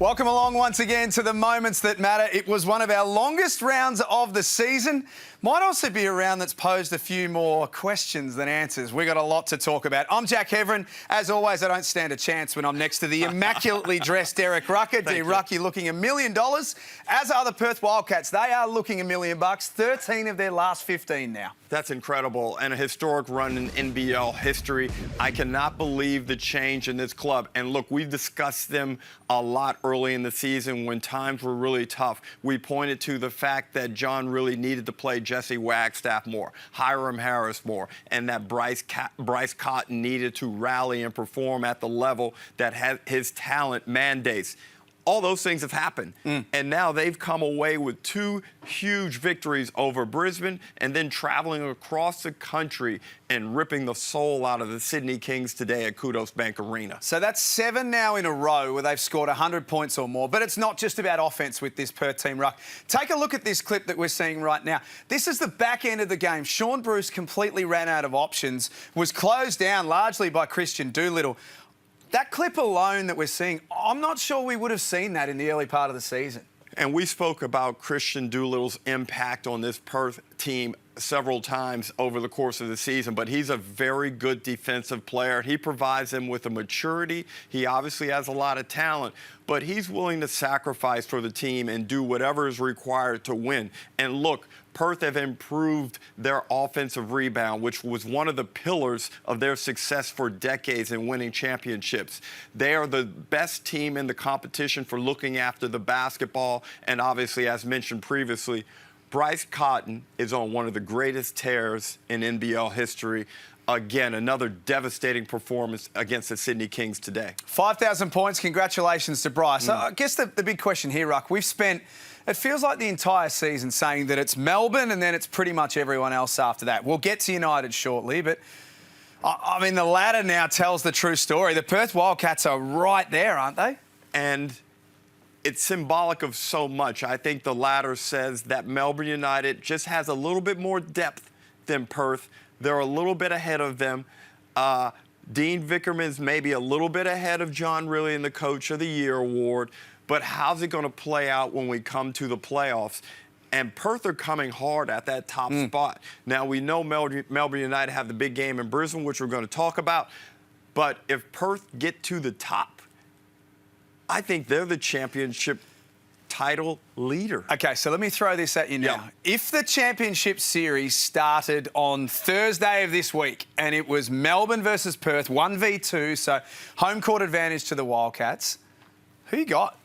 Welcome along once again to the Moments That Matter. It was one of our longest rounds of the season. Might also be a round that's posed a few more questions than answers. We've got a lot to talk about. I'm Jack Heverin. As always, I don't stand a chance when I'm next to the immaculately dressed Derek Rucker. Rucky looking $1 million, as are the Perth Wildcats. They are looking $1 million. 13 of their last 15 now. That's incredible, and a historic run in NBL history. I cannot believe the change in this club. And look, we've discussed them a lot early in the season when times were really tough. We pointed to the fact that John really needed to play Jesse Wagstaff more, Hiram Harris more, and that Bryce Cotton needed to rally and perform at the level that his talent mandates. All those things have happened. And now they've come away with 2 huge victories over Brisbane and then traveling across the country and ripping the soul out of the Sydney Kings today at Kudos Bank Arena. So that's 7 now in a row where they've scored 100 points or more. But it's not just about offence with this Perth team, Ruck. Take a look at this clip that we're seeing right now. This is the back end of the game. Sean Bruce completely ran out of options, was closed down largely by Christian Doolittle. That clip alone that we're seeing, I'm not sure we would have seen that in the early part of the season. And we spoke about Christian Doolittle's impact on this Perth team several times over the course of the season, but he's a very good defensive player. He provides them with a maturity. He obviously has a lot of talent, but he's willing to sacrifice for the team and do whatever is required to win. And look, Perth have improved their offensive rebound, which was one of the pillars of their success for decades in winning championships. They are the best team in the competition for looking after the basketball, and obviously, as mentioned previously, Bryce Cotton is on one of the greatest tears in NBL history. Again, another devastating performance against the Sydney Kings today. 5,000 points. Congratulations to Bryce. I guess the big question here, Ruck, we've spent, it feels like the entire season saying that it's Melbourne and then it's pretty much everyone else after that. We'll get to United shortly, but I mean, the ladder now tells the true story. The Perth Wildcats are right there, aren't they? And it's symbolic of so much. I think the ladder says that Melbourne United just has a little bit more depth than Perth. They're a little bit ahead of them. Dean Vickerman's maybe a little bit ahead of John Riley in the Coach of the Year award. But how's it going to play out when we come to the playoffs? And Perth are coming hard at that top spot. Now, we know Melbourne United have the big game in Brisbane, which we're going to talk about. But if Perth get to the top, I think they're the championship title leader. Okay, so let me throw this at you now. Yeah. If the championship series started on Thursday of this week and it was Melbourne versus Perth, 1v2, so home court advantage to the Wildcats, who you got?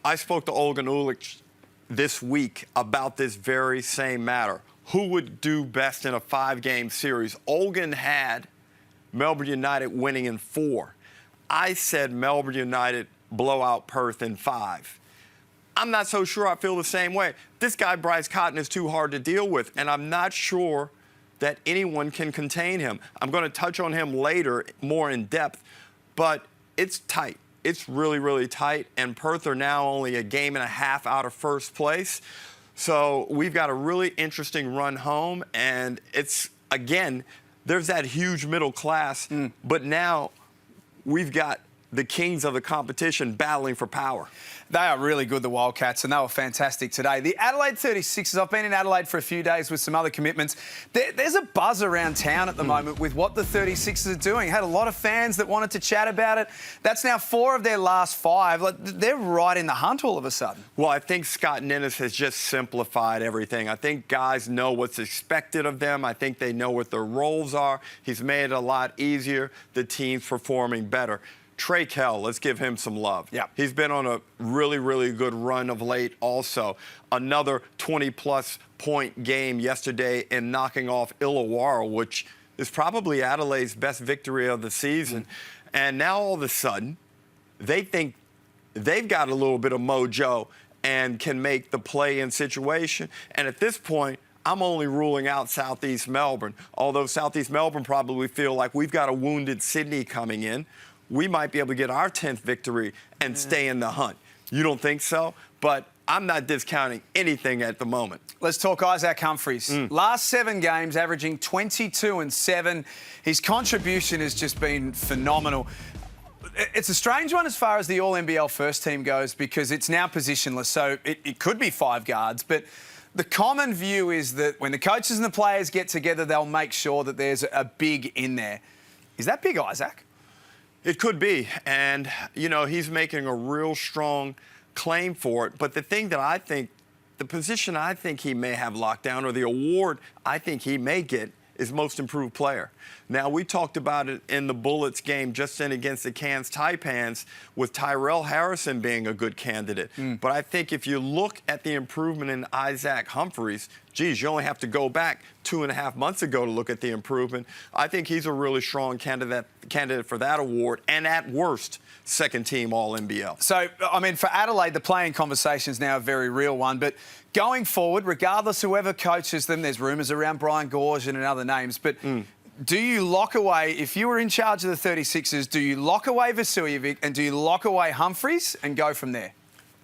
I spoke to Olgun Ulic this week about this very same matter. Who would do best in a 5-game series? Olgun had Melbourne United winning in 4. I said Melbourne United blow out Perth in 5. I'm not so sure I feel the same way. This guy, Bryce Cotton, is too hard to deal with, and I'm not sure that anyone can contain him. I'm going to touch on him later more in depth, but it's tight. It's really, really tight, and Perth are now only a game and a half out of first place. So we've got a really interesting run home, and it's, again, there's that huge middle class, but now we've got the kings of the competition battling for power. They are really good, the Wildcats, and they were fantastic today. The Adelaide 36ers, I've been in Adelaide for a few days with some other commitments. There's a buzz around town at the moment with what the 36ers are doing. Had a lot of fans that wanted to chat about it. That's now 4 of their last 5. They're right in the hunt all of a sudden. Well, I think Scott Ninnis has just simplified everything. I think guys know what's expected of them. I think they know what their roles are. He's made it a lot easier. The team's performing better. Trey Kell, let's give him some love. Yeah. He's been on a really, really good run of late also. Another 20-plus point game yesterday in knocking off Illawarra, which is probably Adelaide's best victory of the season. And now all of a sudden, they think they've got a little bit of mojo and can make the play-in situation. And at this point, I'm only ruling out Southeast Melbourne, although Southeast Melbourne probably feel like we've got a wounded Sydney coming in. We might be able to get our 10th victory and stay in the hunt. You don't think so? But I'm not discounting anything at the moment. Let's talk Isaac Humphreys. Last 7 games, averaging 22 and 7. His contribution has just been phenomenal. it's a strange one as far as the All-NBL first team goes because it's now positionless, so it could be 5 guards, but the common view is that when the coaches and the players get together, they'll make sure that there's a big in there. Is that big, Isaac? It could be, and, he's making a real strong claim for it, but the thing that I think, the position I think he may have locked down, or the award I think he may get, is most improved player. Now, we talked about it in the Bullets game just in against the Cairns Taipans with Tyrell Harrison being a good candidate. But I think if you look at the improvement in Isaac Humphreys, geez, you only have to go back 2.5 months ago to look at the improvement. I think he's a really strong candidate for that award, and at worst, second-team All-NBL. So, for Adelaide, the playing conversation is now a very real one, but going forward, regardless of whoever coaches them, there's rumours around Brian Goorjian and other names, but do you lock away, if you were in charge of the 36ers, do you lock away Vasiljevic and do you lock away Humphreys and go from there?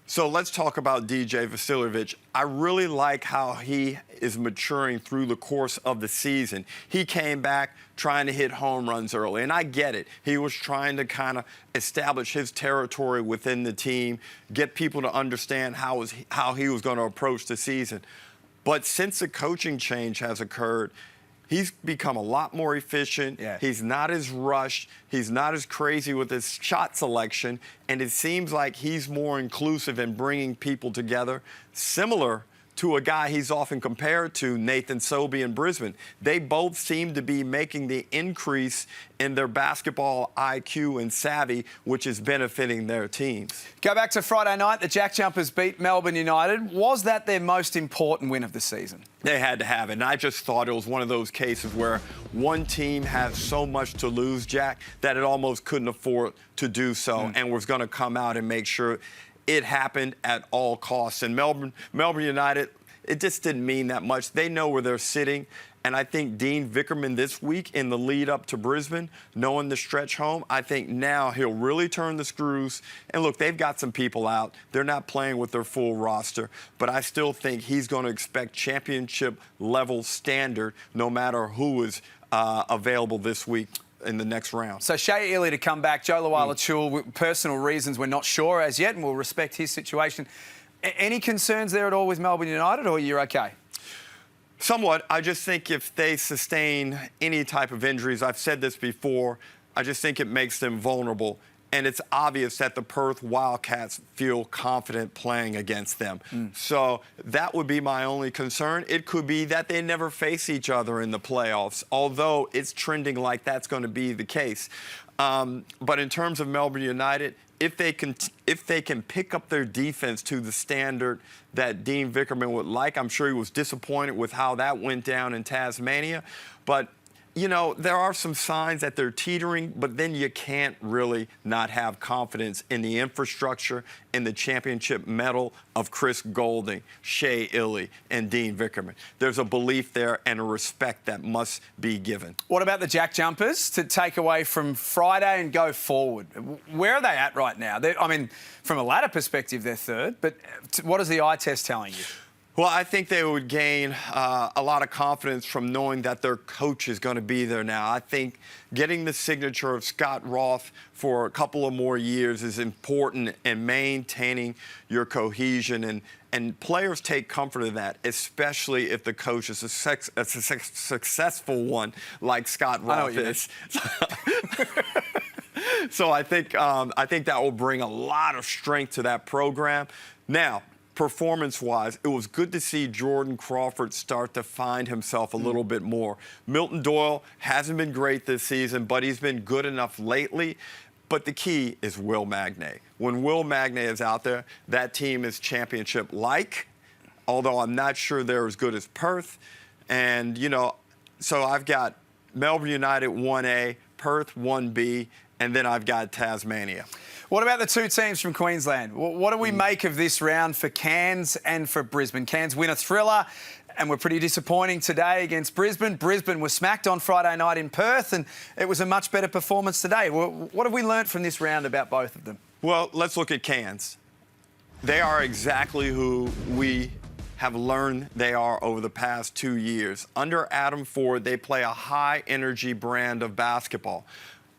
So let's talk about DJ Vasiljevic. I really like how he is maturing through the course of the season. He came back trying to hit home runs early, and I get it. He was trying to kind of establish his territory within the team, get people to understand how he was going to approach the season. But since the coaching change has occurred, he's become a lot more efficient. Yeah. He's not as rushed. He's not as crazy with his shot selection. And it seems like he's more inclusive in bringing people together, similar to a guy he's often compared to, Nathan Sobey in Brisbane. They both seem to be making the increase in their basketball IQ and savvy, which is benefiting their teams. Go back to Friday night. The JackJumpers beat Melbourne United. Was that their most important win of the season? They had to have it. And I just thought it was one of those cases where one team has so much to lose, Jack, that it almost couldn't afford to do so and was going to come out and make sure it happened at all costs. And Melbourne United, it just didn't mean that much. They know where they're sitting. And I think Dean Vickerman this week in the lead up to Brisbane, knowing the stretch home, I think now he'll really turn the screws. And look, they've got some people out. They're not playing with their full roster. But I still think he's going to expect championship level standard no matter who is available this week in the next round. So Shea Ili to come back, Joe Lawala-Chul, personal reasons we're not sure as yet, and we'll respect his situation. Any concerns there at all with Melbourne United, or you're okay? Somewhat. I just think if they sustain any type of injuries, I've said this before, I just think it makes them vulnerable. And it's obvious that the Perth Wildcats feel confident playing against them. So that would be my only concern. It could be that they never face each other in the playoffs, although it's trending like that's going to be the case. But in terms of Melbourne United, if they can pick up their defense to the standard that Dean Vickerman would like, I'm sure he was disappointed with how that went down in Tasmania. But there are some signs that they're teetering, but then you can't really not have confidence in the infrastructure, in the championship medal of Chris Goulding, Shea Ili, and Dean Vickerman. There's a belief there and a respect that must be given. What about the JackJumpers to take away from Friday and go forward? Where are they at right now? From a ladder perspective, they're third, but what is the eye test telling you? Well, I think they would gain a lot of confidence from knowing that their coach is going to be there now. I think getting the signature of Scott Roth for a couple of more years is important in maintaining your cohesion, and players take comfort of that, especially if the coach is a successful one like Scott Roth is. So I think that will bring a lot of strength to that program. Now, performance-wise, it was good to see Jordan Crawford start to find himself a little bit more. Milton Doyle hasn't been great this season, but he's been good enough lately. But the key is Will Magnay. When Will Magnay is out there, that team is championship-like, although I'm not sure they're as good as Perth. And, so I've got Melbourne United 1A, Perth 1B, and then I've got Tasmania. What about the two teams from Queensland? What do we make of this round for Cairns and for Brisbane? Cairns win a thriller and were pretty disappointing today against Brisbane. Brisbane was smacked on Friday night in Perth, and it was a much better performance today. What have we learnt from this round about both of them? Well, let's look at Cairns. They are exactly who we have learned they are over the past 2 years. Under Adam Ford, they play a high-energy brand of basketball.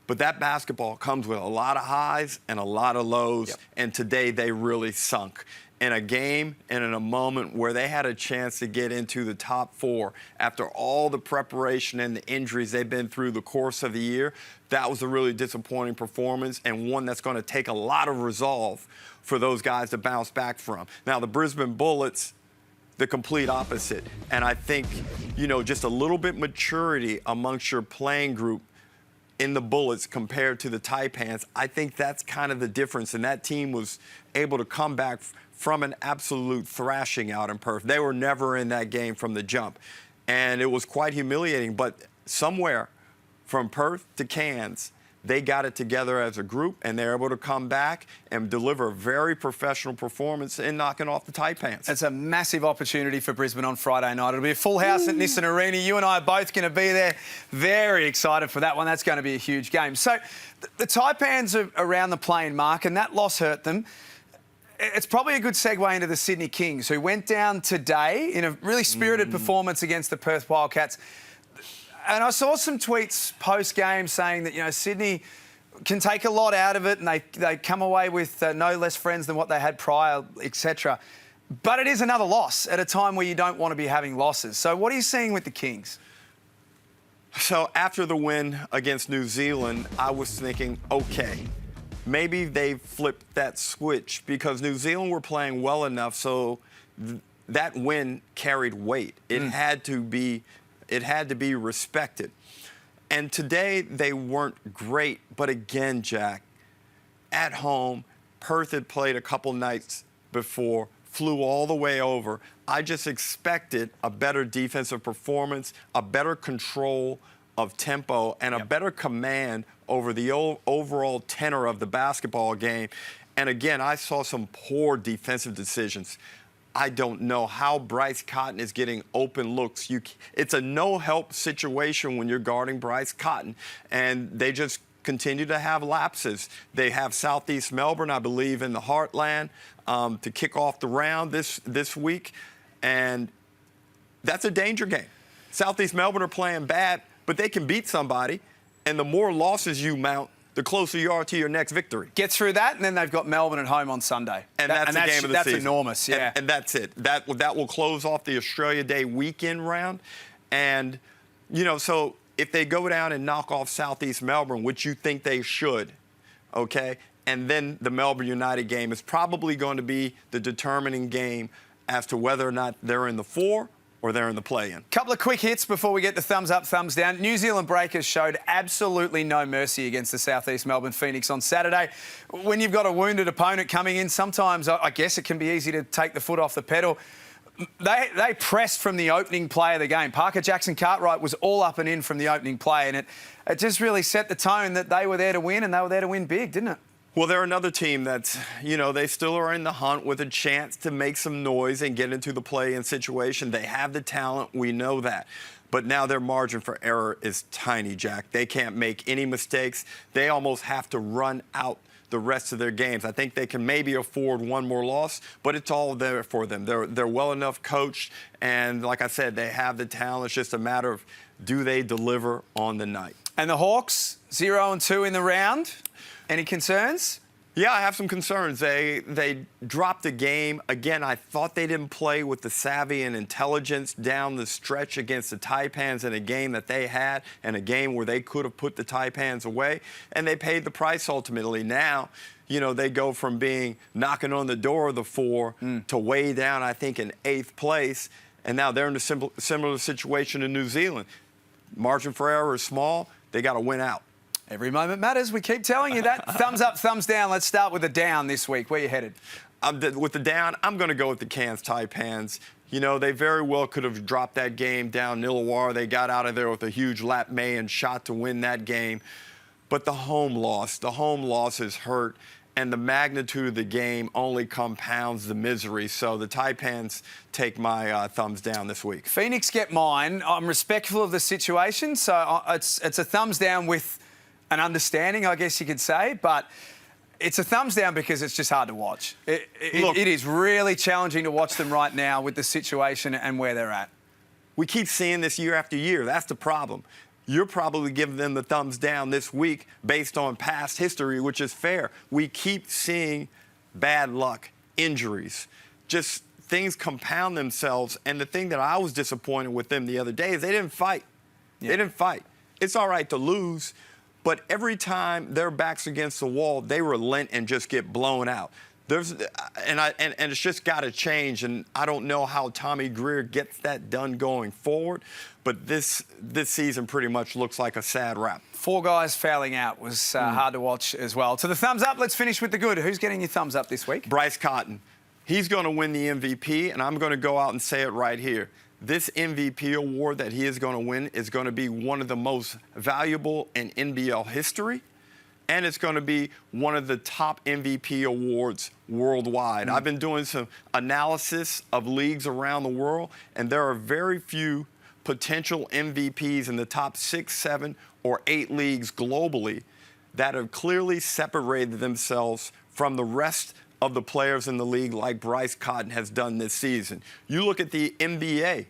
But that basketball comes with a lot of highs and a lot of lows, Yep. and today they really sunk. In a game and in a moment where they had a chance to get into the top 4 after all the preparation and the injuries they've been through the course of the year, that was a really disappointing performance and one that's going to take a lot of resolve for those guys to bounce back from. Now, the Brisbane Bullets, the complete opposite. And I think, just a little bit maturity amongst your playing group in the Bullets compared to the Taipans, I think that's kind of the difference. And that team was able to come back from an absolute thrashing out in Perth. They were never in that game from the jump. And it was quite humiliating. But somewhere from Perth to Cairns, they got it together as a group, and they're able to come back and deliver a very professional performance in knocking off the Taipans. It's a massive opportunity for Brisbane on Friday night. It'll be a full house at Nissan Arena. You and I are both going to be there. Very excited for that one. That's going to be a huge game. So the Taipans are around the playing mark, and that loss hurt them. It's probably a good segue into the Sydney Kings, who went down today in a really spirited performance against the Perth Wildcats. And I saw some tweets post-game saying that, Sydney can take a lot out of it and they come away with no less friends than what they had prior, etc. But it is another loss at a time where you don't want to be having losses. So what are you seeing with the Kings? So after the win against New Zealand, I was thinking, okay, maybe they flipped that switch because New Zealand were playing well enough so that win carried weight. It had to be respected. And today they weren't great, but again, Jack, at home, Perth had played a couple nights before, flew all the way over. I just expected a better defensive performance, a better control of tempo, and a better command over the overall tenor of the basketball game. And again, I saw some poor defensive decisions. I don't know how Bryce Cotton is getting open looks. It's a no-help situation when you're guarding Bryce Cotton, and they just continue to have lapses. They have Southeast Melbourne, I believe, in the Heartland to kick off the round this week, and that's a danger game. Southeast Melbourne are playing bad, but they can beat somebody, and the more losses you mount, the closer you are to your next victory. Get through that, and then they've got Melbourne at home on Sunday. And that's the game of the season. That's enormous, yeah. And that's it. That will close off the Australia Day weekend round. And, so if they go down and knock off Southeast Melbourne, which you think they should, okay, and then the Melbourne United game is probably going to be the determining game as to whether or not they're in the 4 or they're in the play-in. Couple of quick hits before we get the thumbs up, thumbs down. New Zealand Breakers showed absolutely no mercy against the Southeast Melbourne Phoenix on Saturday. When you've got a wounded opponent coming in, sometimes I guess it can be easy to take the foot off the pedal. They pressed from the opening play of the game. Parker Jackson-Cartwright was all up and in from the opening play, and it just really set the tone that they were there to win, and they were there to win big, didn't it? Well, they're another team that's, they still are in the hunt with a chance to make some noise and get into the play-in situation. They have the talent. We know that. But now their margin for error is tiny, Jack. They can't make any mistakes. They almost have to run out the rest of their games. I think they can maybe afford one more loss, but it's all there for them. They're well enough coached, and like I said, they have the talent. It's just a matter of do they deliver on the night. And the Hawks, 0-2 in the round. Any concerns? Yeah, I have some concerns. They dropped the game. Again, I thought they didn't play with the savvy and intelligence down the stretch against the Taipans in a game that they had and a game where they could have put the Taipans away, and they paid the price ultimately. Now, they go from being knocking on the door of the 4 to way down, I think, in 8th place, and now they're in a similar situation in New Zealand. Margin for error is small. They got to win out. Every moment matters. We keep telling you that. Thumbs up, thumbs down. Let's start with the down this week. Where you headed? With the down, I'm going to go with the Cairns Taipans. They very well could have dropped that game down Illawarra. They got out of there with a huge lap Mayan shot to win that game. But the home loss is hurt, and the magnitude of the game only compounds the misery. So the Taipans take my thumbs down this week. Phoenix get mine. I'm respectful of the situation, so it's a thumbs down with an understanding, I guess you could say, but it's a thumbs down because it's just hard to watch. It is really challenging to watch them right now with the situation and where they're at. We keep seeing this year after year. That's the problem. you're probably giving them the thumbs down this week based on past history, which is fair. We keep seeing bad luck, injuries, just things compound themselves. And the thing that I was disappointed with them the other day is they didn't fight. Yeah. They didn't fight. It's all right to lose, but every time their back's against the wall, they relent and just get blown out. And it's just got to change, and I don't know how Tommy Greer gets that done going forward, but this season pretty much looks like a sad wrap. 4 guys fouling out was hard to watch as well. To the thumbs up, let's finish with the good. Who's getting your thumbs up this week? Bryce Cotton. He's going to win the MVP, and I'm going to go out and say it right here. This MVP award that he is going to win is going to be one of the most valuable in NBL history. And it's going to be one of the top MVP awards worldwide. I've been doing some analysis of leagues around the world, and there are very few potential MVPs in the top 6, 7, or 8 leagues globally that have clearly separated themselves from the rest of the players in the league like Bryce Cotton has done this season. You look at the NBA.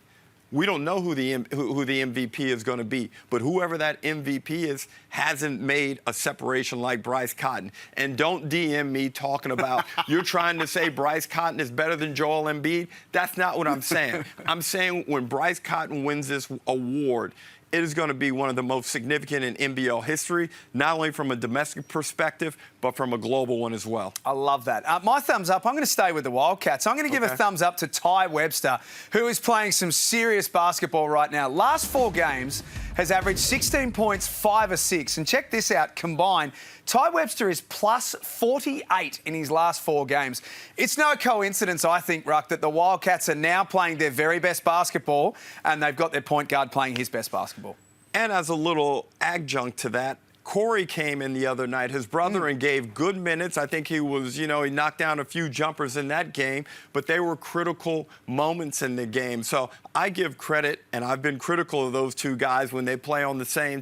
We don't know who the MVP is going to be, but whoever that MVP is hasn't made a separation like Bryce Cotton. And don't DM me talking about you're trying to say Bryce Cotton is better than Joel Embiid. That's not what I'm saying. I'm saying when Bryce Cotton wins this award, it is going to be one of the most significant in NBL history, not only from a domestic perspective, but from a global one as well. I love that. My thumbs up, I'm going to stay with the Wildcats. I'm going to give a thumbs up to Ty Webster, who is playing some serious basketball right now. Last 4 games has averaged 16 points, 5 assists. And check this out, combined, Ty Webster is plus 48 in his last 4 games. It's no coincidence, I think, Ruck, that the Wildcats are now playing their very best basketball and they've got their point guard playing his best basketball. And as a little adjunct to that, Corey came in the other night, his brother, and gave good minutes. I think he was, he knocked down a few jumpers in that game, but they were critical moments in the game. So I give credit, and I've been critical of those 2 guys when they play on the same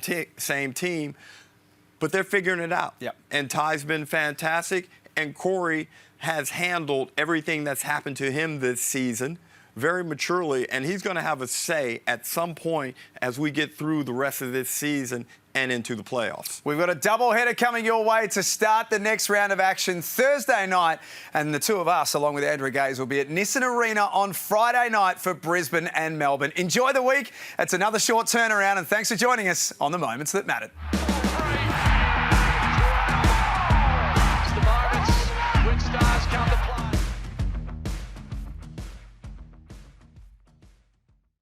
team, but they're figuring it out. Yep. And Ty's been fantastic, and Corey has handled everything that's happened to him this season very maturely, and he's going to have a say at some point as we get through the rest of this season and into the playoffs. We've got a doubleheader coming your way to start the next round of action Thursday night, and the 2 of us, along with Andrew Gaze, will be at Nissan Arena on Friday night for Brisbane and Melbourne. Enjoy the week. It's another short turnaround, and thanks for joining us on The Moments That Mattered.